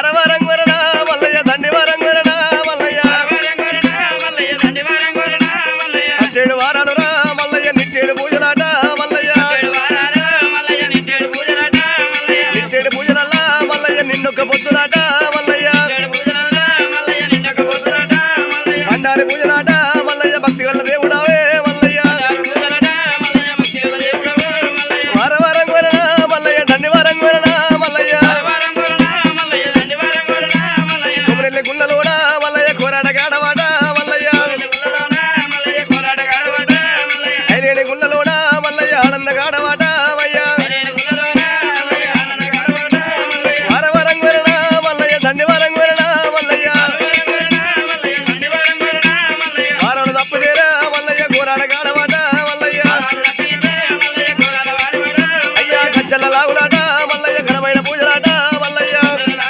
వారవారం కొరడా మల్లయ్య దండి వారం కొరడా మల్లయ్య 7 వారాలు రా మల్లయ్య నిట్టేడు పూజలాట మల్లయ్య నిట్టేడు పూజలల్లా మల్లయ్య నిన్నొక్క పొద్దులాట మల్లయ్య బండారి పూజలాట